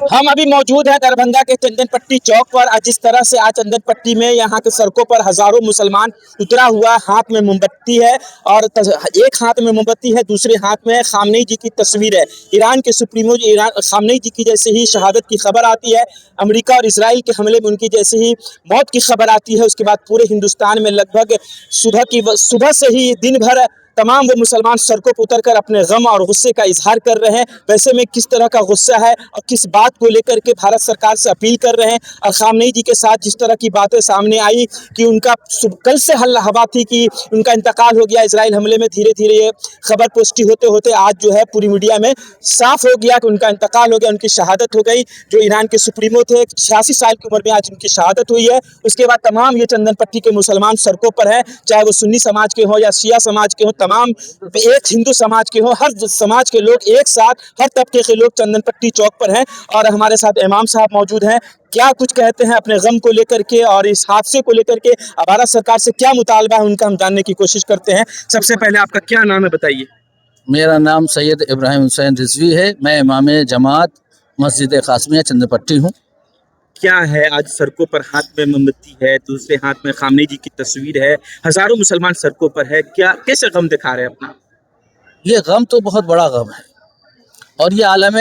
हम अभी मौजूद हैं दरभंगा के चंदन पट्टी चौक पर। आज जिस तरह से आज चंदन पट्टी में यहाँ के सड़कों पर हजारों मुसलमान उतरा हुआ, हाथ में मोमबत्ती है और एक हाथ में मोमबत्ती है, दूसरे हाथ में खामनेई जी की तस्वीर है। ईरान के सुप्रीमो खामनेई जी की जैसे ही शहादत की खबर आती है, अमेरिका और इजराइल के हमले में उनकी जैसे ही मौत की खबर आती है, उसके बाद पूरे हिंदुस्तान में लगभग सुबह से ही दिन भर तमाम वो मुसलमान सड़कों पर उतरकर अपने गम और गुस्से का इजहार कर रहे हैं। वैसे में किस तरह का गुस्सा है और किस बात को लेकर के भारत सरकार से अपील कर रहे हैं, और खामनेई जी के साथ जिस तरह की बातें सामने आई कि उनका कल से हवा थी कि उनका इंतकाल हो गया इजराइल हमले में, धीरे धीरे ये खबर पुष्टि होते होते आज जो है पूरी मीडिया में साफ हो गया कि उनका इंतकाल हो गया, उनकी शहादत हो गई। जो ईरान के सुप्रीमो थे, 86 साल की उम्र में आज उनकी शहादत हुई है। उसके बाद तमाम ये चंदन पट्टी के मुसलमान सड़कों पर हैं, चाहे वो सुन्नी समाज के हों या शिया समाज के हों, तमाम एक हिंदू समाज के हों, हर समाज के लोग एक साथ, हर तबके के लोग चंदन पट्टी चौक पर हैं। और हमारे साथ इमाम साहब मौजूद हैं, क्या कुछ कहते हैं अपने गम को लेकर के और इस हादसे को लेकर के, भारत सरकार से क्या मुतालबा है उनका, हम जानने की कोशिश करते हैं। सबसे पहले आपका क्या नाम है बताइए। मेरा नाम सैयद इब्राहिम हुसैन रिजवी है। मैं इमाम जमात मस्जिद कासमिया चंदन पट्टी हूँ। क्या है आज सड़कों पर हाथ में मोमबत्ती है, दूसरे हाथ में खामनेई जी की तस्वीर है, हजारों मुसलमान सड़कों पर है, क्या कैसे गम दिखा रहे हैं अपना? ये गम तो बहुत बड़ा गम है और ये आलम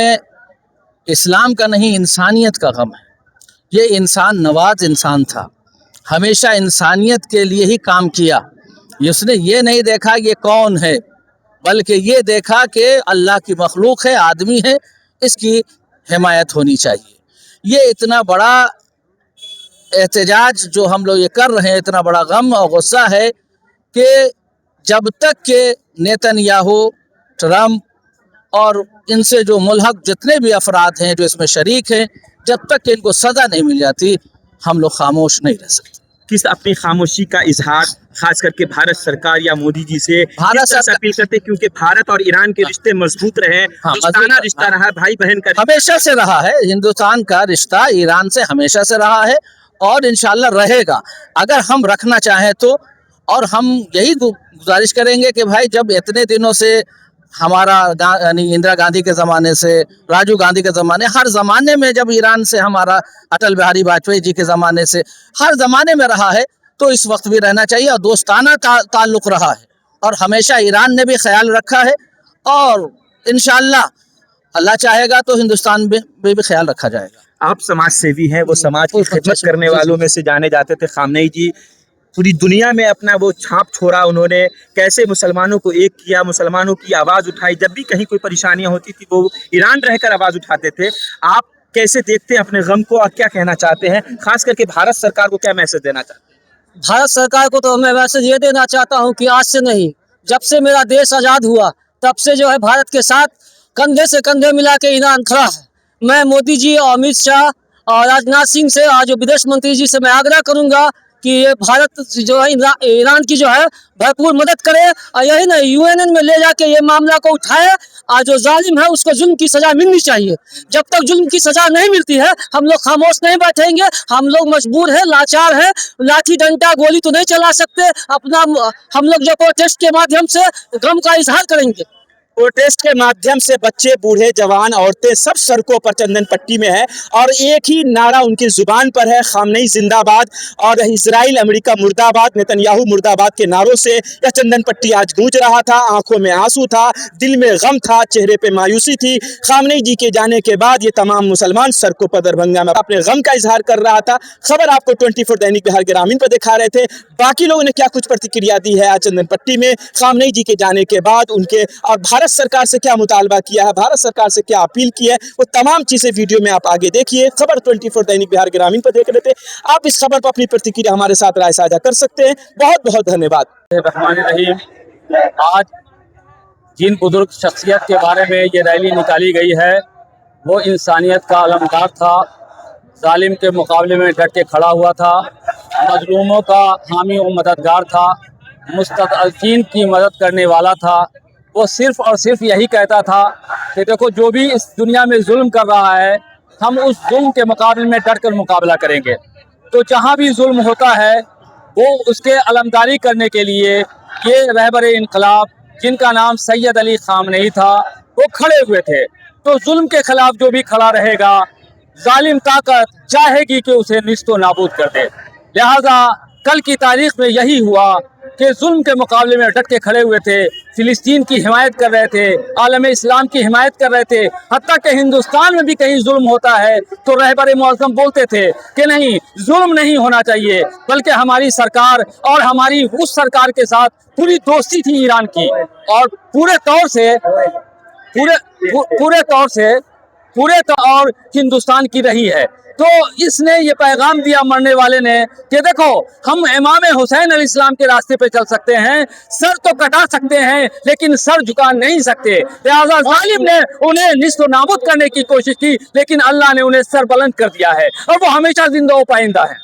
इस्लाम का नहीं, इंसानियत का गम है। ये इंसान नवाज इंसान था, हमेशा इंसानियत के लिए ही काम किया। उसने ये नहीं देखा ये कौन है, बल्कि ये देखा कि अल्लाह की मखलूक है, आदमी है, इसकी हिमायत होनी चाहिए। ये इतना बड़ा एहतजाज जो हम लोग ये कर रहे हैं, इतना बड़ा गम और गुस्सा है कि जब तक के नेतन्याहू, ट्रम्प और इनसे जो मुल्हक जितने भी अफराद हैं जो इसमें शरीक हैं, जब तक कि इनको सज़ा नहीं मिल जाती हम लोग खामोश नहीं रह सकते। किस अपनी खामोशी का इजहार खास करके भारत सरकार या मोदी जी से अपील करते, क्योंकि भारत और ईरान के रिश्ते मजबूत रहे, दोस्ताना रिश्ता रहा, भाई बहन का हमेशा से रहा है। हिंदुस्तान का रिश्ता ईरान से हमेशा से रहा है और इंशाल्लाह रहेगा, अगर हम रखना चाहें तो। और हम यही गुजारिश करेंगे कि भाई जब इतने दिनों से हमारा यानी इंदिरा गांधी के ज़माने से, राजीव गांधी के ज़माने, हर ज़माने में जब ईरान से हमारा अटल बिहारी वाजपेयी जी के ज़माने से हर ज़माने में रहा है, तो इस वक्त भी रहना चाहिए। और दोस्ताना ताल्लुक़ रहा है और हमेशा ईरान ने भी ख्याल रखा है और इंशाअल्लाह अल्लाह चाहेगा तो हिंदुस्तान में भी ख्याल रखा जाएगा। आप समाज सेवी हैं, वो समाज की खिदमत करने वालों में से जाने जाते थे। खामनेई जी पूरी दुनिया में अपना वो छाप छोड़ा, उन्होंने कैसे मुसलमानों को एक किया, मुसलमानों की आवाज़ उठाई, जब भी कहीं कोई परेशानियां होती थी वो ईरान रहकर आवाज़ उठाते थे। आप कैसे देखते हैं अपने गम को और क्या कहना चाहते हैं, खास करके भारत सरकार को क्या मैसेज देना चाहते हैं? भारत सरकार को तो मैं मैसेज ये देना चाहता हूँ कि आज से नहीं, जब से मेरा देश आज़ाद हुआ तब से जो है भारत के साथ कंधे से कंधे मिला के ईरान खड़ा है। मैं मोदी जी और अमित शाह और राजनाथ सिंह से और जो विदेश मंत्री जी से मैं आग्रह करूँगा कि ये भारत जो है ईरान की जो है भरपूर मदद करे, और यही नहीं यूएनएन में ले जाके ये मामला को उठाए, और जो जालिम है उसको जुल्म की सज़ा मिलनी चाहिए। जब तक जुल्म की सज़ा नहीं मिलती है हम लोग खामोश नहीं बैठेंगे। हम लोग मजबूर हैं, लाचार हैं, लाठी डंडा गोली तो नहीं चला सकते। अपना हम लोग जो प्रोटेस्ट के माध्यम से गम का इजहार करेंगे। प्रोटेस्ट के माध्यम से बच्चे, बूढ़े, जवान, औरतें सब सड़कों पर चंदन पट्टी में है और एक ही नारा उनकी जुबान पर है, खामनेई जिंदाबाद और इजराइल अमेरिका मुर्दाबाद, नेतन्याहू मुर्दाबाद के नारों से यह चंदन पट्टी आज गूंज रहा था। आंखों में आंसू था, दिल में गम था, चेहरे पे मायूसी थी। खामनेई जी के जाने के बाद ये तमाम मुसलमान सड़कों पर दरभंगा में अपने गम का इजहार कर रहा था। खबर आपको 24 दैनिक बिहार ग्रामीण पर दिखा रहे थे। बाकी लोगों ने क्या कुछ प्रतिक्रिया दी है आज चंदन पट्टी में खामनेई जी के जाने के बाद, उनके और भारत सरकार से क्या मुतालबा किया है, भारत सरकार से क्या अपील की है, वो तमाम चीजें वीडियो में आप आगे देखिए। खबर 24 दैनिक बिहार ग्रामीण पर देख लेते। आप इस खबर पर अपनी प्रतिक्रिया हमारे साथ राय साझा कर सकते हैं। बहुत बहुत धन्यवाद। आज जिन बुजुर्ग शख्सियत के बारे में ये रैली निकाली गई है वो इंसानियत का अलमदार था, जालिम के मुकाबले में डट के खड़ा हुआ था, मजलूमों का हामी और मददगार था, मुस्तदअफीन की मदद करने वाला था। वो सिर्फ़ और सिर्फ यही कहता था कि देखो जो भी इस दुनिया में जुल्म कर रहा है हम उस जुल्म के मुकाबले में डट कर मुकाबला करेंगे। तो जहाँ भी जुल्म होता है वो उसके अलमदारी करने के लिए ये रहबरे इनकलाब जिनका नाम सैयद अली खामनेई था वो खड़े हुए थे। तो जुल्म के खिलाफ जो भी खड़ा रहेगा जालिम ताकत चाहेगी कि उसे निस्तो नाबूद कर दे। लिहाजा कल की तारीख में यही हुआ कि जुल्म के मुकाबले में डट के खड़े हुए थे, फिलिस्तीन की हिमायत कर रहे थे, आलम इस्लाम की हिमायत कर रहे थे। हत्ता कि हिंदुस्तान में भी कहीं जुल्म होता है तो रहबर मुअज़्ज़म बोलते थे कि नहीं, जुल्म नहीं होना चाहिए, बल्कि हमारी सरकार और हमारी उस सरकार के साथ पूरी दोस्ती थी ईरान की, और पूरे तौर हिंदुस्तान की रही है। तो इसने ये पैगाम दिया मरने वाले ने कि देखो, हम इमाम हुसैन अलैहिस्सलाम के रास्ते पे चल सकते हैं, सर तो कटा सकते हैं लेकिन सर झुका नहीं सकते। लिहाजा जालिम ने उन्हें निस्तो नाबूद करने की कोशिश की, लेकिन अल्लाह ने उन्हें सर बुलंद कर दिया है और वो हमेशा जिंदा व पाइंदा है।